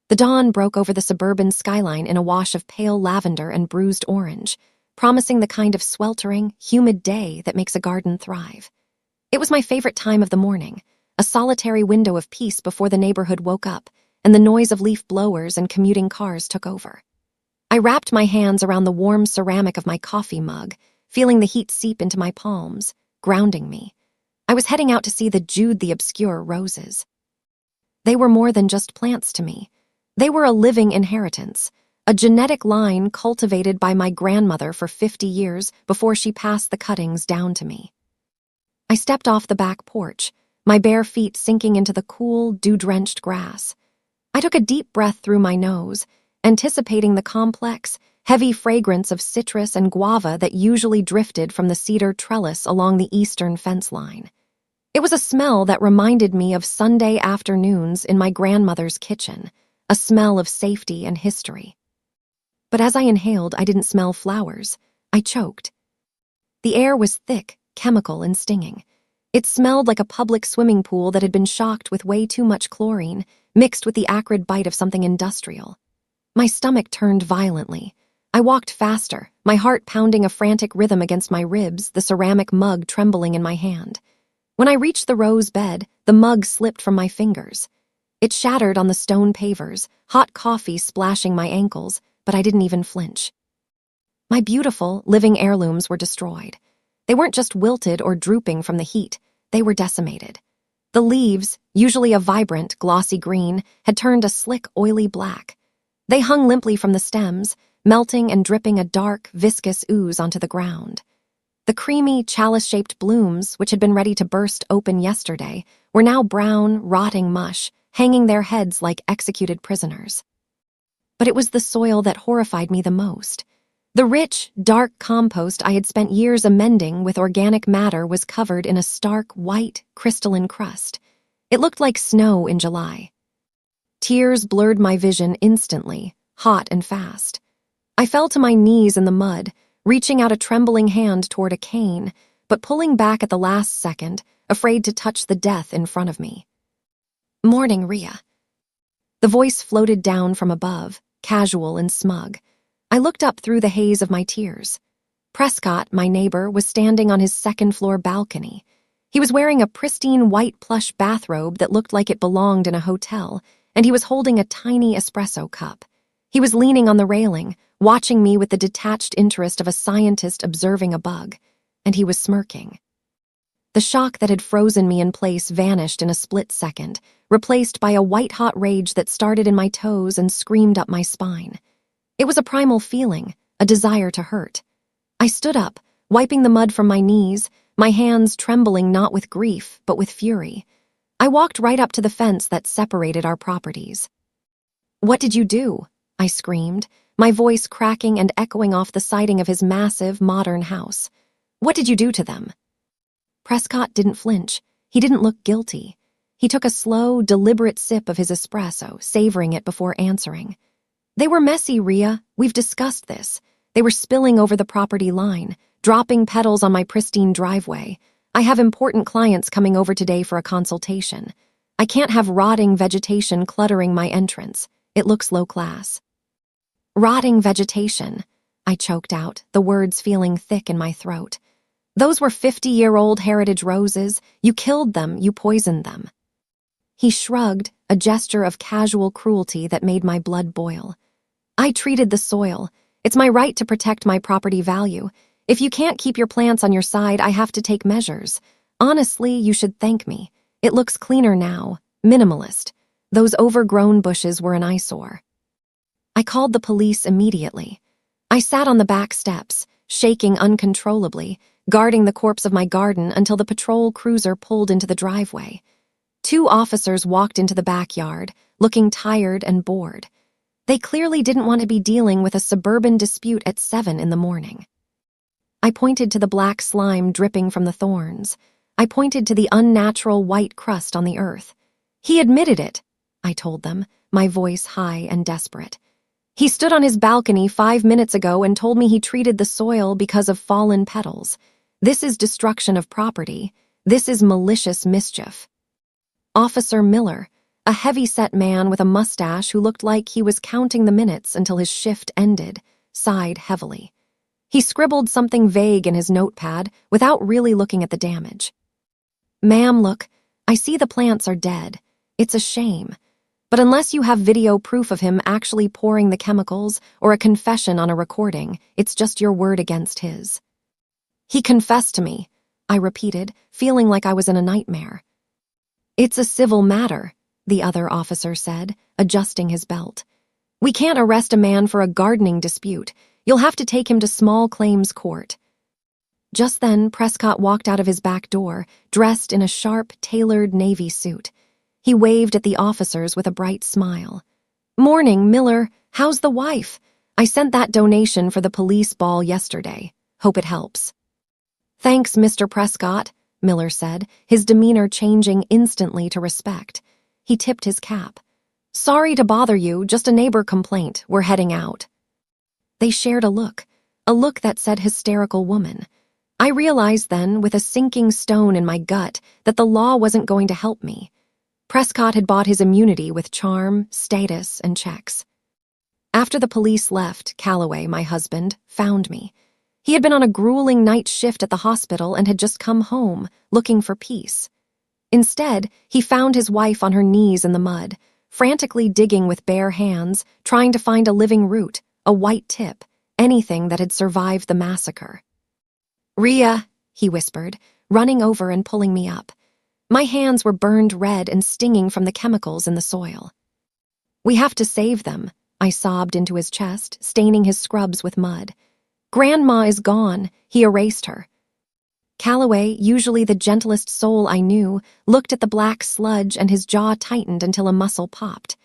The dawn broke over the suburban skyline in a wash of pale lavender and bruised orange, promising the kind of sweltering, humid day that makes a garden thrive. It was my favorite time of the morning, a solitary window of peace before the neighborhood woke up and the noise of leaf blowers and commuting cars took over. I wrapped my hands around the warm ceramic of my coffee mug, feeling the heat seep into my palms, grounding me. I was heading out to see the Jude the Obscure roses. They were more than just plants to me. They were a living inheritance, a genetic line cultivated by my grandmother for 50 years before she passed the cuttings down to me. I stepped off the back porch, my bare feet sinking into the cool, dew-drenched grass. I took a deep breath through my nose, anticipating the complex, heavy fragrance of citrus and guava that usually drifted from the cedar trellis along the eastern fence line. It was a smell that reminded me of Sunday afternoons in my grandmother's kitchen, a smell of safety and history. But as I inhaled, I didn't smell flowers. I choked. The air was thick, chemical, and stinging. It smelled like a public swimming pool that had been shocked with way too much chlorine, mixed with the acrid bite of something industrial. My stomach turned violently. I walked faster, my heart pounding a frantic rhythm against my ribs, the ceramic mug trembling in my hand. When I reached the rose bed, the mug slipped from my fingers. It shattered on the stone pavers, hot coffee splashing my ankles, but I didn't even flinch. My beautiful, living heirlooms were destroyed. They weren't just wilted or drooping from the heat, they were decimated. The leaves, usually a vibrant, glossy green, had turned a slick, oily black. They hung limply from the stems, melting and dripping a dark, viscous ooze onto the ground. The creamy, chalice-shaped blooms, which had been ready to burst open yesterday, were now brown, rotting mush, hanging their heads like executed prisoners. But it was the soil that horrified me the most. The rich, dark compost I had spent years amending with organic matter was covered in a stark, white, crystalline crust. It looked like snow in July. Tears blurred my vision instantly, hot and fast. I fell to my knees in the mud, reaching out a trembling hand toward a cane, but pulling back at the last second, afraid to touch the death in front of me. "Morning, Rhea." The voice floated down from above, casual and smug. I looked up through the haze of my tears. Prescott, my neighbor, was standing on his second-floor balcony. He was wearing a pristine white plush bathrobe that looked like it belonged in a hotel, and he was holding a tiny espresso cup. He was leaning on the railing, watching me with the detached interest of a scientist observing a bug, and he was smirking. The shock that had frozen me in place vanished in a split second, replaced by a white-hot rage that started in my toes and screamed up my spine. It was a primal feeling, a desire to hurt. I stood up, wiping the mud from my knees, my hands trembling not with grief, but with fury. I walked right up to the fence that separated our properties. "What did you do?" I screamed, my voice cracking and echoing off the siding of his massive, modern house. "What did you do to them?" Prescott didn't flinch. He didn't look guilty. He took a slow, deliberate sip of his espresso, savoring it before answering. "They were messy, Rhea. We've discussed this. They were spilling over the property line, dropping petals on my pristine driveway. I have important clients coming over today for a consultation. I can't have rotting vegetation cluttering my entrance. It looks low class." "Rotting vegetation," I choked out, the words feeling thick in my throat. "Those were 50-year-old heritage roses. You killed them, you poisoned them." He shrugged, a gesture of casual cruelty that made my blood boil. "I treated the soil. It's my right to protect my property value. If you can't keep your plants on your side, I have to take measures. Honestly, you should thank me. It looks cleaner now, minimalist. Those overgrown bushes were an eyesore." I called the police immediately. I sat on the back steps, shaking uncontrollably, guarding the corpse of my garden until the patrol cruiser pulled into the driveway. 2 officers walked into the backyard, looking tired and bored. They clearly didn't want to be dealing with a suburban dispute at 7 in the morning. I pointed to the black slime dripping from the thorns. I pointed to the unnatural white crust on the earth. "He admitted it," I told them, my voice high and desperate. "He stood on his balcony 5 minutes ago and told me he treated the soil because of fallen petals. This is destruction of property. This is malicious mischief." Officer Miller, a heavy-set man with a mustache who looked like he was counting the minutes until his shift ended, sighed heavily. He scribbled something vague in his notepad without really looking at the damage. "Ma'am, look, I see the plants are dead. It's a shame. But unless you have video proof of him actually pouring the chemicals or a confession on a recording, it's just your word against his." "He confessed to me," I repeated, feeling like I was in a nightmare. "It's a civil matter," the other officer said, adjusting his belt. "We can't arrest a man for a gardening dispute. You'll have to take him to small claims court." Just then, Prescott walked out of his back door, dressed in a sharp, tailored navy suit. He waved at the officers with a bright smile. "Morning, Miller. How's the wife? I sent that donation for the police ball yesterday. Hope it helps." "Thanks, Mr. Prescott," Miller said, his demeanor changing instantly to respect. He tipped his cap. "Sorry to bother you, just a neighbor complaint. We're heading out." They shared a look that said hysterical woman. I realized then, with a sinking stone in my gut, that the law wasn't going to help me. Prescott had bought his immunity with charm, status, and checks. After the police left, Calloway, my husband, found me. He had been on a grueling night shift at the hospital and had just come home, looking for peace. Instead, he found his wife on her knees in the mud, frantically digging with bare hands, trying to find a living root, a white tip, anything that had survived the massacre. "Rhea," he whispered, running over and pulling me up. My hands were burned red and stinging from the chemicals in the soil. "We have to save them," I sobbed into his chest, staining his scrubs with mud. "Grandma is gone," he erased her. Calloway, usually the gentlest soul I knew, looked at the black sludge and his jaw tightened until a muscle popped.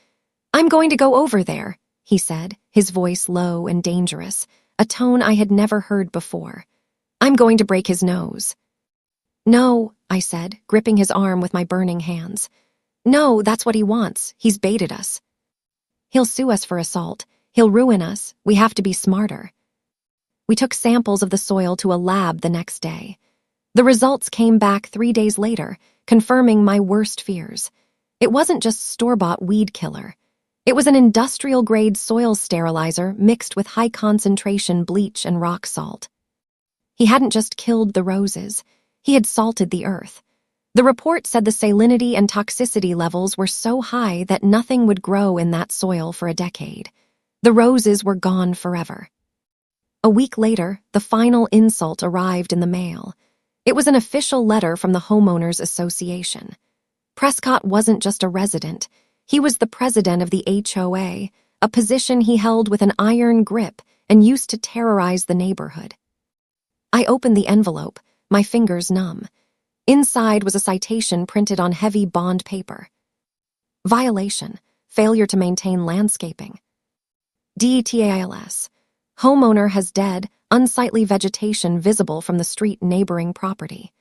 "I'm going to go over there," he said, his voice low and dangerous, a tone I had never heard before. "I'm going to break his nose." "No," I said, gripping his arm with my burning hands. "No, that's what he wants. He's baited us. He'll sue us for assault. He'll ruin us. We have to be smarter." We took samples of the soil to a lab the next day. The results came back 3 days later, confirming my worst fears. It wasn't just store-bought weed killer. It was an industrial-grade soil sterilizer mixed with high-concentration bleach and rock salt. He hadn't just killed the roses. He had salted the earth. The report said the salinity and toxicity levels were so high that nothing would grow in that soil for a decade. The roses were gone forever. A week later, the final insult arrived in the mail. It was an official letter from the Homeowners Association. Prescott wasn't just a resident. He was the president of the HOA, a position he held with an iron grip and used to terrorize the neighborhood. I opened the envelope, my fingers numb. Inside was a citation printed on heavy bond paper. Violation, failure to maintain landscaping. DETALS. Homeowner has dead, unsightly vegetation visible from the street neighboring property.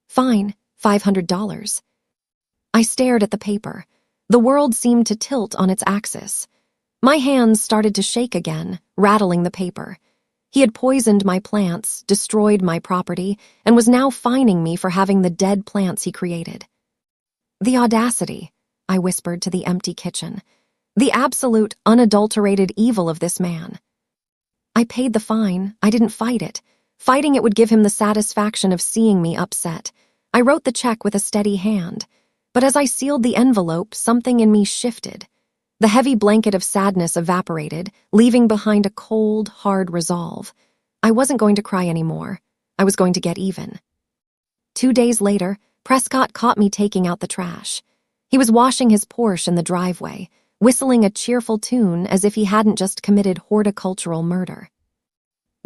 Fine, $500. I stared at the paper. The world seemed to tilt on its axis. My hands started to shake again, rattling the paper. He had poisoned my plants, destroyed my property, and was now fining me for having the dead plants he created. "The audacity," I whispered to the empty kitchen. "The absolute, unadulterated evil of this man." I paid the fine. I didn't fight it. Fighting it would give him the satisfaction of seeing me upset. I wrote the check with a steady hand. But as I sealed the envelope, something in me shifted. The heavy blanket of sadness evaporated, leaving behind a cold, hard resolve. I wasn't going to cry anymore. I was going to get even. 2 days later, Prescott caught me taking out the trash. He was washing his Porsche in the driveway, whistling a cheerful tune as if he hadn't just committed horticultural murder.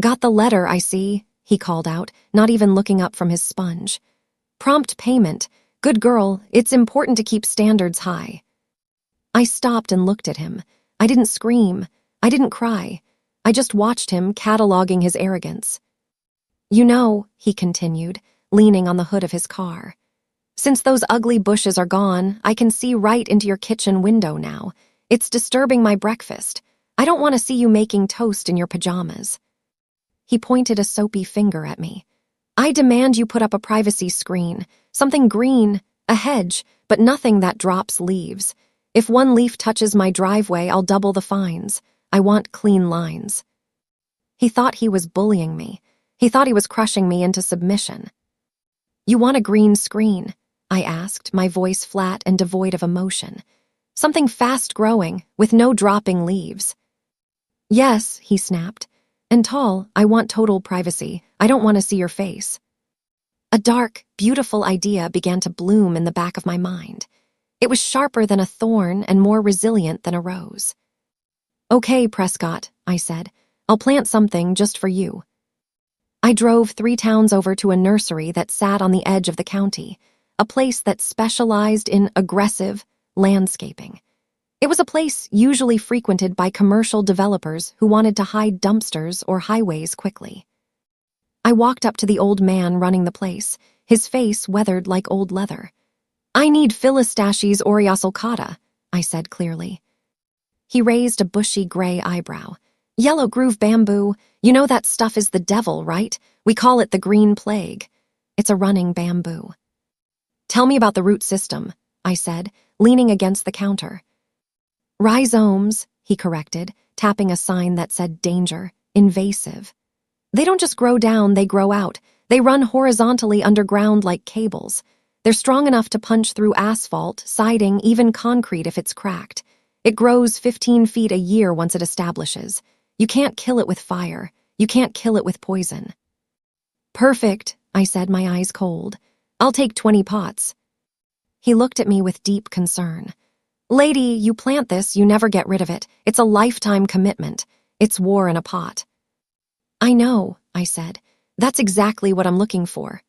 "Got the letter, I see," he called out, not even looking up from his sponge. "Prompt payment. Good girl, it's important to keep standards high." I stopped and looked at him. I didn't scream. I didn't cry. I just watched him cataloging his arrogance. "You know," he continued, leaning on the hood of his car, "since those ugly bushes are gone, I can see right into your kitchen window now. It's disturbing my breakfast. I don't want to see you making toast in your pajamas." He pointed a soapy finger at me. "I demand you put up a privacy screen, something green, a hedge, but nothing that drops leaves. If one leaf touches my driveway, I'll double the fines. I want clean lines. He thought he was bullying me. He thought he was crushing me into submission. You want a green screen? I asked, my voice flat and devoid of emotion. Something fast-growing, with no dropping leaves. Yes, he snapped. And tall, I want total privacy. I don't want to see your face. A dark, beautiful idea began to bloom in the back of my mind. It was sharper than a thorn and more resilient than a rose. Okay, Prescott, I said. I'll plant something just for you. I drove 3 towns over to a nursery that sat on the edge of the county, a place that specialized in aggressive landscaping. It was a place usually frequented by commercial developers who wanted to hide dumpsters or highways quickly. I walked up to the old man running the place, his face weathered like old leather. I need Philistachys aureosulcata, I said clearly. He raised a bushy gray eyebrow. Yellow groove bamboo, you know that stuff is the devil, right? We call it the green plague. It's a running bamboo. Tell me about the root system, I said, leaning against the counter. Rhizomes, he corrected, tapping a sign that said danger, invasive. They don't just grow down, they grow out. They run horizontally underground like cables. They're strong enough to punch through asphalt, siding, even concrete if it's cracked. It grows 15 feet a year once it establishes. You can't kill it with fire. You can't kill it with poison. Perfect, I said, my eyes cold. I'll take 20 pots. He looked at me with deep concern. Lady, you plant this, you never get rid of it. It's a lifetime commitment. It's war in a pot. I know, I said. That's exactly what I'm looking for.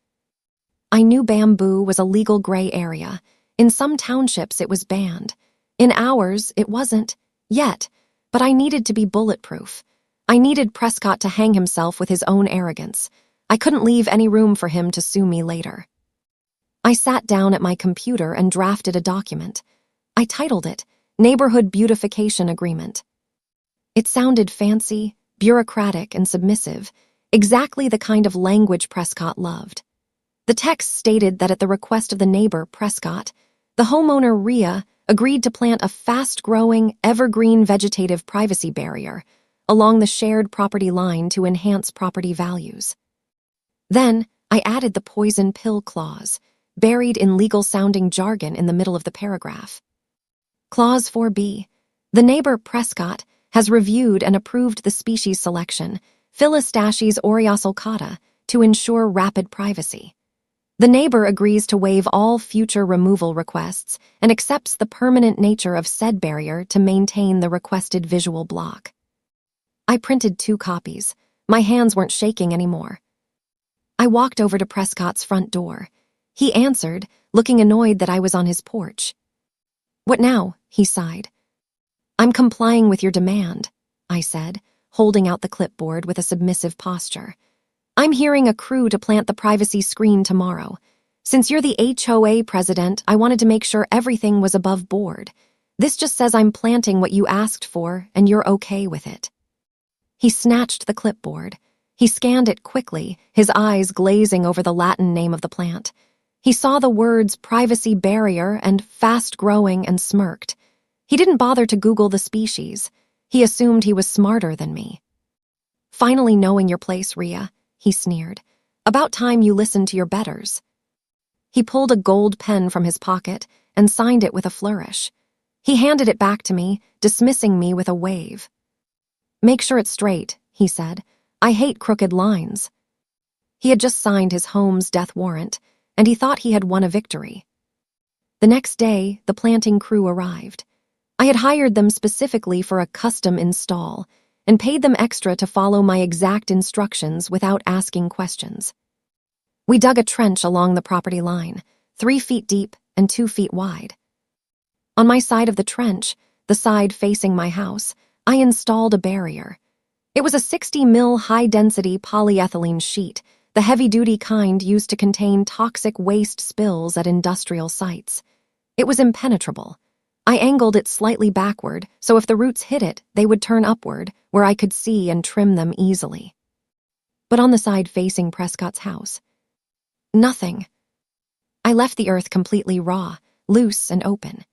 I knew bamboo was a legal gray area. In some townships, it was banned. In ours, it wasn't, yet, but I needed to be bulletproof. I needed Prescott to hang himself with his own arrogance. I couldn't leave any room for him to sue me later. I sat down at my computer and drafted a document. I titled it, Neighborhood Beautification Agreement. It sounded fancy, bureaucratic, and submissive, exactly the kind of language Prescott loved. The text stated that at the request of the neighbor, Prescott, the homeowner, Rhea, agreed to plant a fast-growing, evergreen vegetative privacy barrier along the shared property line to enhance property values. Then, I added the poison pill clause, buried in legal-sounding jargon in the middle of the paragraph. Clause 4B. The neighbor, Prescott, has reviewed and approved the species selection, Philistachys aureosulcata, to ensure rapid privacy. The neighbor agrees to waive all future removal requests and accepts the permanent nature of said barrier to maintain the requested visual block. I printed 2 copies. My hands weren't shaking anymore. I walked over to Prescott's front door. He answered, looking annoyed that I was on his porch. What now? He sighed. I'm complying with your demand, I said, holding out the clipboard with a submissive posture. I'm hiring a crew to plant the privacy screen tomorrow. Since you're the HOA president, I wanted to make sure everything was above board. This just says I'm planting what you asked for, and you're okay with it. He snatched the clipboard. He scanned it quickly, his eyes glazing over the Latin name of the plant. He saw the words privacy barrier and fast-growing and smirked. He didn't bother to Google the species. He assumed he was smarter than me. Finally knowing your place, Rhea, he sneered. About time you listened to your betters. He pulled a gold pen from his pocket and signed it with a flourish. He handed it back to me, dismissing me with a wave. Make sure it's straight, he said. I hate crooked lines. He had just signed his home's death warrant, and he thought he had won a victory. The next day, the planting crew arrived. I had hired them specifically for a custom install and paid them extra to follow my exact instructions without asking questions. We dug a trench along the property line, 3 feet deep and 2 feet wide. On my side of the trench, the side facing my house, I installed a barrier. It was a 60 mil high-density polyethylene sheet, the heavy-duty kind used to contain toxic waste spills at industrial sites. It was impenetrable. I angled it slightly backward, so if the roots hit it, they would turn upward, where I could see and trim them easily. But on the side facing Prescott's house, nothing. I left the earth completely raw, loose and open.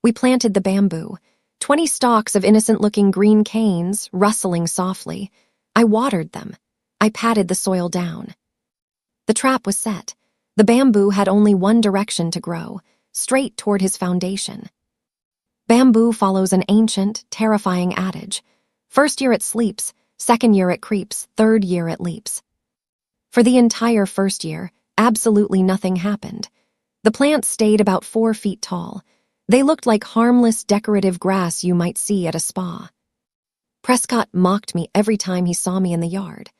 We planted the bamboo, 20 stalks of innocent-looking green canes rustling softly. I watered them. I patted the soil down. The trap was set. The bamboo had only one direction to grow, straight toward his foundation. Bamboo follows an ancient, terrifying adage. First year it sleeps, second year it creeps, third year it leaps. For the entire first year, absolutely nothing happened. The plants stayed about 4 feet tall. They looked like harmless decorative grass you might see at a spa. Prescott mocked me every time he saw me in the yard.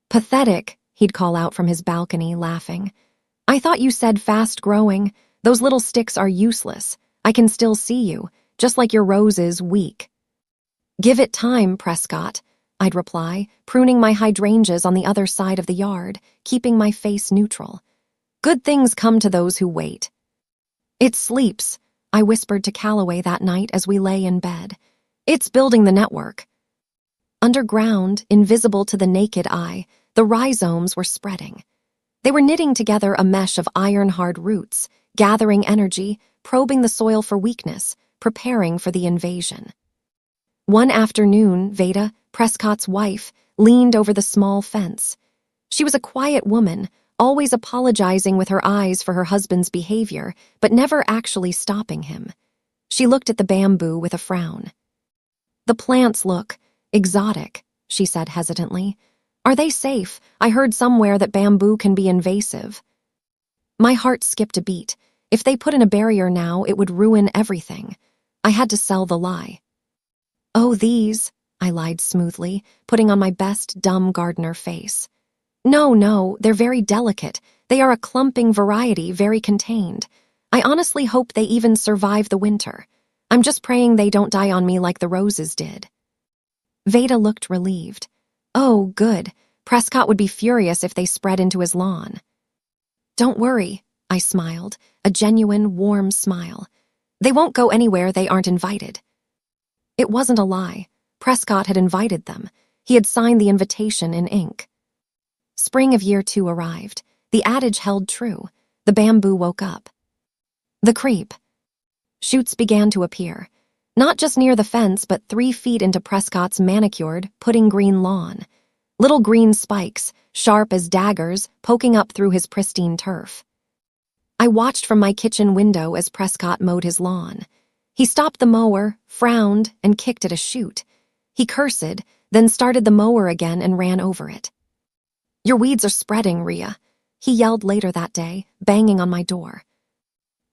"Pathetic," he'd call out from his balcony, laughing. "I thought you said fast-growing. Those little sticks are useless. I can still see you, just like your roses, weak." "Give it time, Prescott," I'd reply, pruning my hydrangeas on the other side of the yard, keeping my face neutral. "Good things come to those who wait." "It sleeps," I whispered to Calloway that night as we lay in bed. "It's building the network." Underground, invisible to the naked eye, the rhizomes were spreading. They were knitting together a mesh of iron-hard roots, gathering energy, probing the soil for weakness, preparing for the invasion. One afternoon, Veda, Prescott's wife, leaned over the small fence. She was a quiet woman, always apologizing with her eyes for her husband's behavior, but never actually stopping him. She looked at the bamboo with a frown. "The plants look exotic," she said hesitantly. "Are they safe? I heard somewhere that bamboo can be invasive." My heart skipped a beat. If they put in a barrier now, it would ruin everything. I had to sell the lie. "Oh, these," I lied smoothly, putting on my best dumb gardener face. No, they're very delicate. They are a clumping variety, very contained. I honestly hope they even survive the winter. I'm just praying they don't die on me like the roses did." Veda looked relieved. "Oh, good. Prescott would be furious if they spread into his lawn." "Don't worry," I smiled, a genuine, warm smile. "They won't go anywhere they aren't invited." It wasn't a lie. Prescott had invited them. He had signed the invitation in ink. Spring of year 2 arrived. The adage held true. The bamboo woke up. The creep. Shoots began to appear. Not just near the fence, but 3 feet into Prescott's manicured, pudding green lawn. Little green spikes, sharp as daggers, poking up through his pristine turf. I watched from my kitchen window as Prescott mowed his lawn. He stopped the mower, frowned, and kicked at a shoot. He cursed, then started the mower again and ran over it. "Your weeds are spreading, Rhea," he yelled later that day, banging on my door.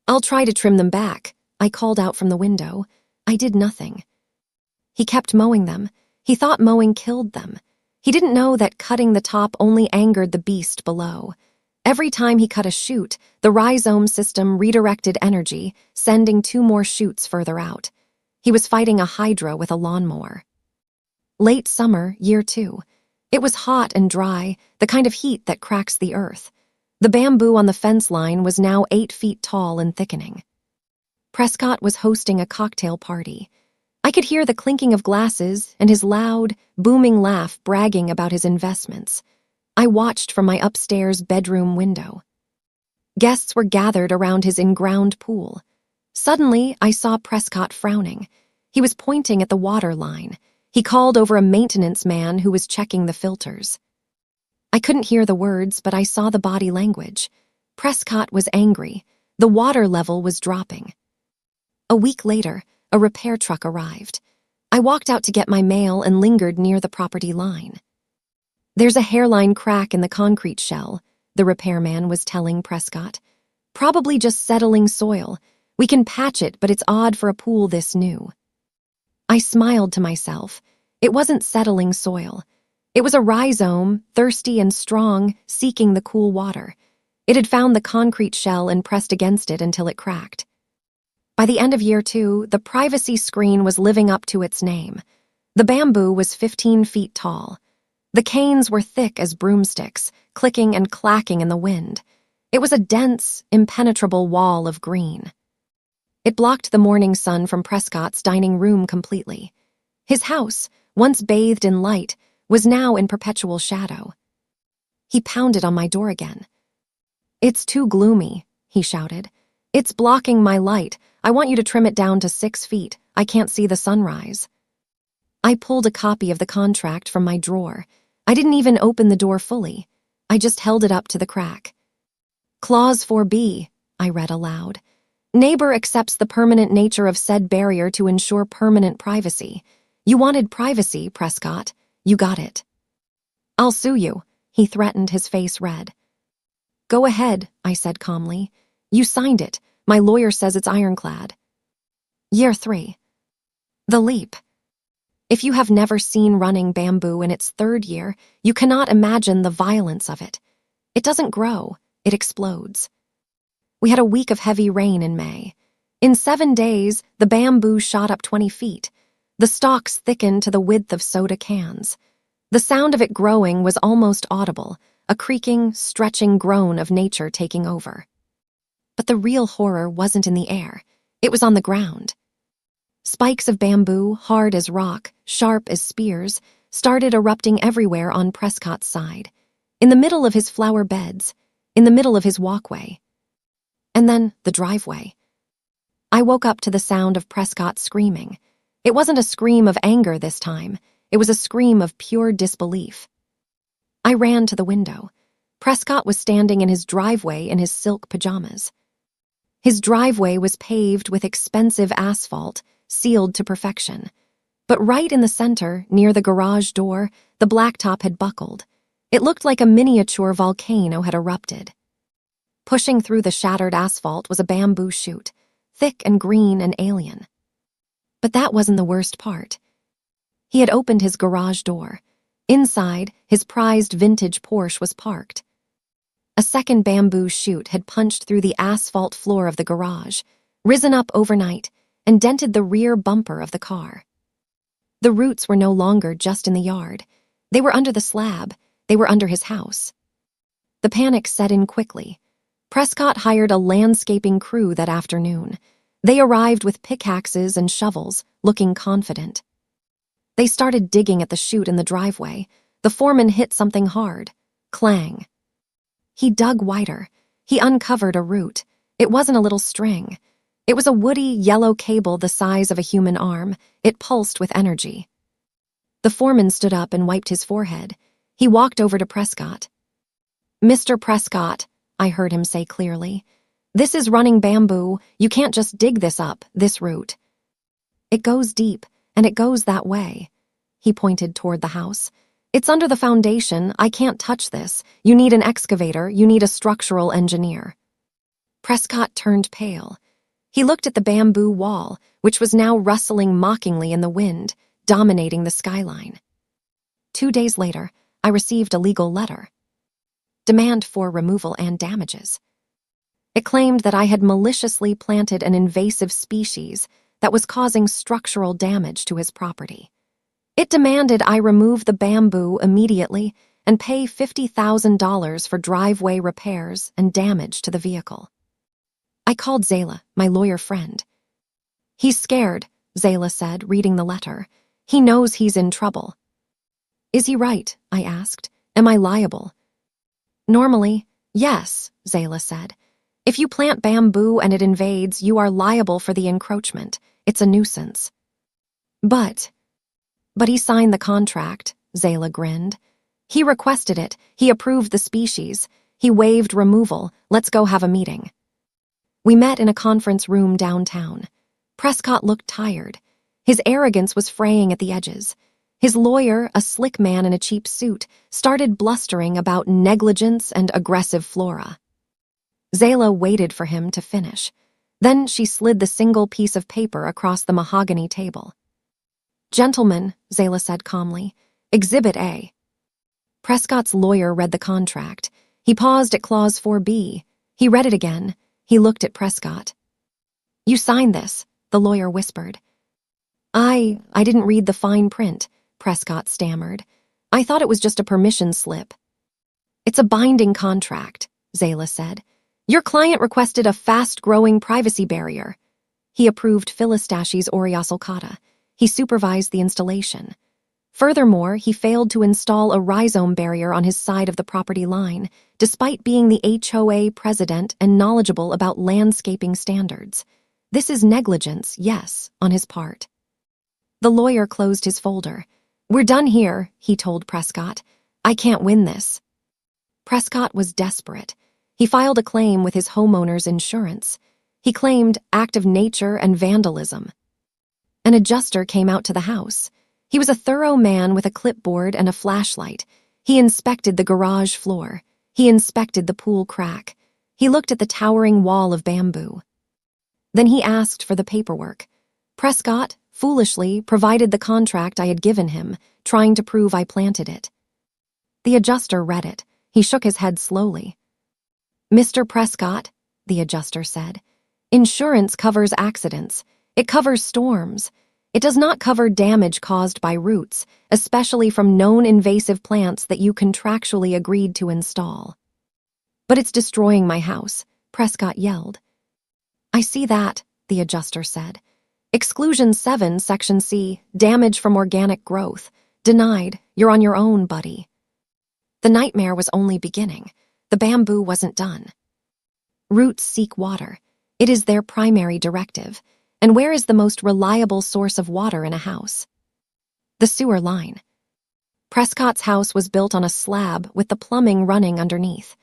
"I'll try to trim them back," I called out from the window. I did nothing. He kept mowing them. He thought mowing killed them. He didn't know that cutting the top only angered the beast below. Every time he cut a shoot, the rhizome system redirected energy, sending 2 more shoots further out. He was fighting a hydra with a lawnmower. Late summer, year 2. It was hot and dry, the kind of heat that cracks the earth. The bamboo on the fence line was now 8 feet tall and thickening. Prescott was hosting a cocktail party. I could hear the clinking of glasses and his loud, booming laugh bragging about his investments. I watched from my upstairs bedroom window. Guests were gathered around his in-ground pool. Suddenly, I saw Prescott frowning. He was pointing at the water line. He called over a maintenance man who was checking the filters. I couldn't hear the words, but I saw the body language. Prescott was angry. The water level was dropping. A week later, a repair truck arrived. I walked out to get my mail and lingered near the property line. "There's a hairline crack in the concrete shell," the repairman was telling Prescott. "Probably just settling soil. We can patch it, but it's odd for a pool this new." I smiled to myself. It wasn't settling soil. It was a rhizome, thirsty and strong, seeking the cool water. It had found the concrete shell and pressed against it until it cracked. By the end of year 2, the privacy screen was living up to its name. The bamboo was 15 feet tall. The canes were thick as broomsticks, clicking and clacking in the wind. It was a dense, impenetrable wall of green. It blocked the morning sun from Prescott's dining room completely. His house, once bathed in light, was now in perpetual shadow. He pounded on my door again. "It's too gloomy," he shouted. It's blocking my light. I want you to trim it down to 6 feet. I can't see the sunrise. I pulled a copy of the contract from my drawer. I didn't even open the door fully. I just held it up to the crack. Clause 4B, I read aloud. Neighbor accepts the permanent nature of said barrier to ensure permanent privacy. You wanted privacy, Prescott. You got it. I'll sue you, he threatened, his face red. Go ahead, I said calmly. You signed it. My lawyer says it's ironclad. Year 3. The leap. If you have never seen running bamboo in its 3rd year, you cannot imagine the violence of it. It doesn't grow, it explodes. We had a week of heavy rain in May. In 7 days, the bamboo shot up 20 feet. The stalks thickened to the width of soda cans. The sound of it growing was almost audible, a creaking, stretching groan of nature taking over. But the real horror wasn't in the air. It was on the ground. Spikes of bamboo, hard as rock, sharp as spears, started erupting everywhere on Prescott's side, in the middle of his flower beds, in the middle of his walkway. And then the driveway. I woke up to the sound of Prescott screaming. It wasn't a scream of anger this time. It was a scream of pure disbelief. I ran to the window. Prescott was standing in his driveway in his silk pajamas. His driveway was paved with expensive asphalt, sealed to perfection. But right in the center, near the garage door, the blacktop had buckled. It looked like a miniature volcano had erupted. Pushing through the shattered asphalt was a bamboo shoot, thick and green and alien. But that wasn't the worst part. He had opened his garage door. Inside, his prized vintage Porsche was parked. A second bamboo shoot had punched through the asphalt floor of the garage, risen up overnight, and dented the rear bumper of the car. The roots were no longer just in the yard. They were under the slab. They were under his house. The panic set in quickly. Prescott hired a landscaping crew that afternoon. They arrived with pickaxes and shovels, looking confident. They started digging at the chute in the driveway. The foreman hit something hard. Clang. He dug wider. He uncovered a root. It wasn't a little string. It was a woody, yellow cable the size of a human arm. It pulsed with energy. The foreman stood up and wiped his forehead. He walked over to Prescott. Mr. Prescott, I heard him say clearly, this is running bamboo. You can't just dig this up, this root. It goes deep, and it goes that way. He pointed toward the house. It's under the foundation. I can't touch this. You need an excavator. You need a structural engineer. Prescott turned pale. He looked at the bamboo wall, which was now rustling mockingly in the wind, dominating the skyline. 2 days later, I received a legal letter. Demand for removal and damages. It claimed that I had maliciously planted an invasive species that was causing structural damage to his property. It demanded I remove the bamboo immediately and pay $50,000 for driveway repairs and damage to the vehicle. I called Zayla, my lawyer friend. He's scared, Zayla said, reading the letter. He knows he's in trouble. Is he right? I asked. Am I liable? Normally, yes, Zayla said. If you plant bamboo and it invades, you are liable for the encroachment. It's a nuisance. But he signed the contract, Zayla grinned. He requested it. He approved the species. He waived removal. Let's go have a meeting. We met in a conference room downtown. Prescott looked tired. His arrogance was fraying at the edges. His lawyer, a slick man in a cheap suit, started blustering about negligence and aggressive flora. Zayla waited for him to finish. Then she slid the single piece of paper across the mahogany table. Gentlemen, Zayla said calmly, Exhibit A. Prescott's lawyer read the contract. He paused at Clause 4B. He read it again. He looked at Prescott. You signed this, the lawyer whispered. I didn't read the fine print, Prescott stammered. I thought it was just a permission slip. It's a binding contract, Zayla said. Your client requested a fast-growing privacy barrier. He approved Philistachys aureosulcata. He supervised the installation. Furthermore, he failed to install a rhizome barrier on his side of the property line, despite being the HOA president and knowledgeable about landscaping standards. This is negligence, yes, on his part. The lawyer closed his folder. "We're done here," he told Prescott. "I can't win this." Prescott was desperate. He filed a claim with his homeowner's insurance. He claimed act of nature and vandalism. An adjuster came out to the house. He was a thorough man with a clipboard and a flashlight. He inspected the garage floor. He inspected the pool crack. He looked at the towering wall of bamboo. Then he asked for the paperwork. Prescott, foolishly, provided the contract I had given him, trying to prove I planted it. The adjuster read it. He shook his head slowly. "Mr. Prescott," the adjuster said, "insurance covers accidents. It covers storms. It does not cover damage caused by roots, especially from known invasive plants that you contractually agreed to install." "But it's destroying my house," Prescott yelled. "I see that," the adjuster said. "Exclusion 7, Section C, damage from organic growth. Denied. You're on your own, buddy." The nightmare was only beginning. The bamboo wasn't done. Roots seek water. It is their primary directive. And where is the most reliable source of water in a house? The sewer line. Prescott's house was built on a slab with the plumbing running underneath.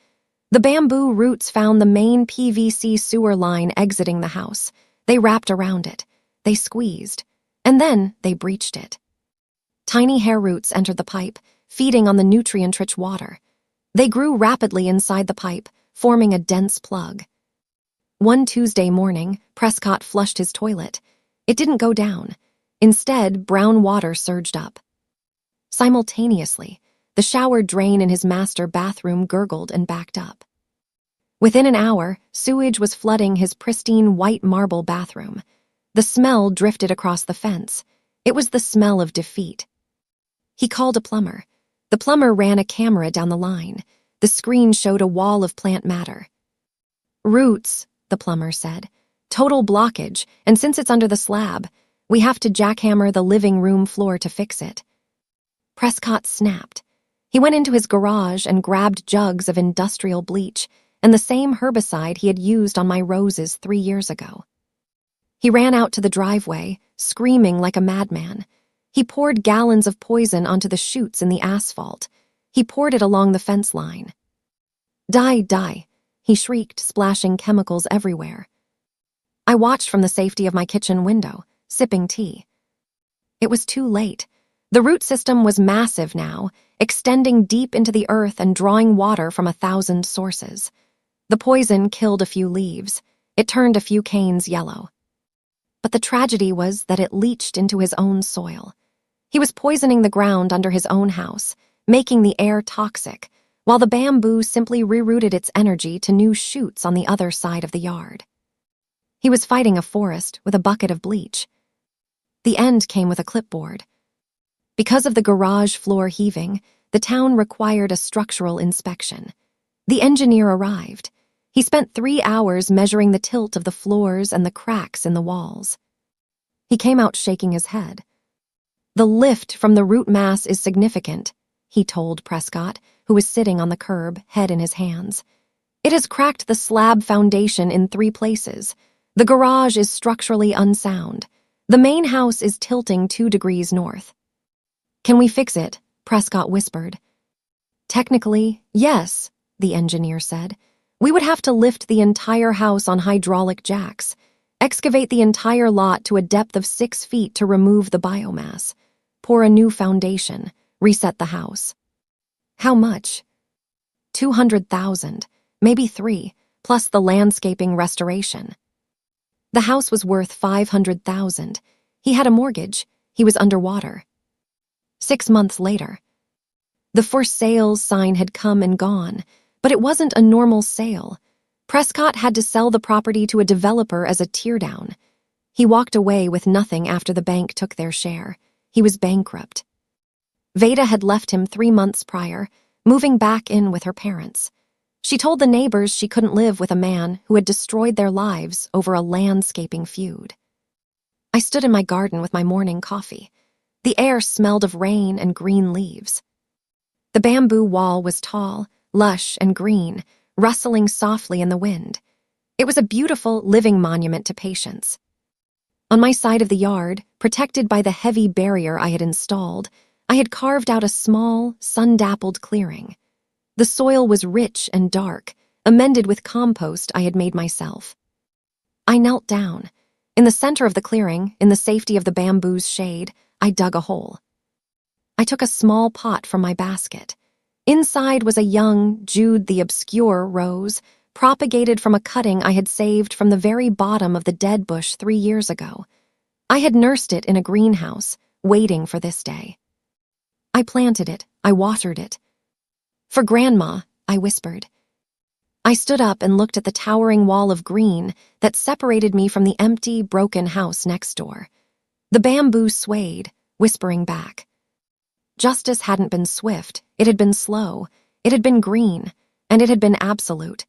The bamboo roots found the main PVC sewer line exiting the house. They wrapped around it. They squeezed. And then they breached it. Tiny hair roots entered the pipe, feeding on the nutrient-rich water. They grew rapidly inside the pipe, forming a dense plug. One Tuesday morning, Prescott flushed his toilet. It didn't go down. Instead, brown water surged up. Simultaneously, the shower drain in his master bathroom gurgled and backed up. Within an hour, sewage was flooding his pristine white marble bathroom. The smell drifted across the fence. It was the smell of defeat. He called a plumber. The plumber ran a camera down the line. The screen showed a wall of plant matter. "Roots," the plumber said. "Total blockage, and since it's under the slab, we have to jackhammer the living room floor to fix it." Prescott snapped. He went into his garage and grabbed jugs of industrial bleach and the same herbicide he had used on my roses 3 years ago. He ran out to the driveway, screaming like a madman. He poured gallons of poison onto the chutes in the asphalt. He poured it along the fence line. "Die, die," he shrieked, splashing chemicals everywhere. I watched from the safety of my kitchen window, sipping tea. It was too late. The root system was massive now, extending deep into the earth and drawing water from 1,000 sources. The poison killed a few leaves. It turned a few canes yellow. But the tragedy was that it leached into his own soil. He was poisoning the ground under his own house, making the air toxic, while the bamboo simply rerouted its energy to new shoots on the other side of the yard. He was fighting a forest with a bucket of bleach. The end came with a clipboard. Because of the garage floor heaving, the town required a structural inspection. The engineer arrived. He spent 3 hours measuring the tilt of the floors and the cracks in the walls. He came out shaking his head. "The lift from the root mass is significant," he told Prescott, who was sitting on the curb, head in his hands. "It has cracked the slab foundation in 3 places. The garage is structurally unsound. The main house is tilting 2 degrees north." "Can we fix it?" Prescott whispered. "Technically, yes," the engineer said. "We would have to lift the entire house on hydraulic jacks, excavate the entire lot to a depth of 6 feet to remove the biomass, pour a new foundation, reset the house." "How much?" 200,000, maybe 3, plus the landscaping restoration. The house was worth 500,000. He had a mortgage. He was underwater. 6 months later. The for sale sign had come and gone, but it wasn't a normal sale. Prescott had to sell the property to a developer as a teardown. He walked away with nothing after the bank took their share. He was bankrupt. Veda had left him 3 months prior, moving back in with her parents. She told the neighbors she couldn't live with a man who had destroyed their lives over a landscaping feud. I stood in my garden with my morning coffee. The air smelled of rain and green leaves. The bamboo wall was tall, lush, and green, rustling softly in the wind. It was a beautiful, living monument to patience. On my side of the yard, protected by the heavy barrier I had installed, I had carved out a small, sun-dappled clearing. The soil was rich and dark, amended with compost I had made myself. I knelt down. In the center of the clearing, in the safety of the bamboo's shade, I dug a hole. I took a small pot from my basket. Inside was a young, Jude the Obscure rose, propagated from a cutting I had saved from the very bottom of the dead bush 3 years ago. I had nursed it in a greenhouse, waiting for this day. I planted it, I watered it. "For Grandma," I whispered. I stood up and looked at the towering wall of green that separated me from the empty, broken house next door. The bamboo swayed, whispering back. Justice hadn't been swift, it had been slow, it had been green, and it had been absolute.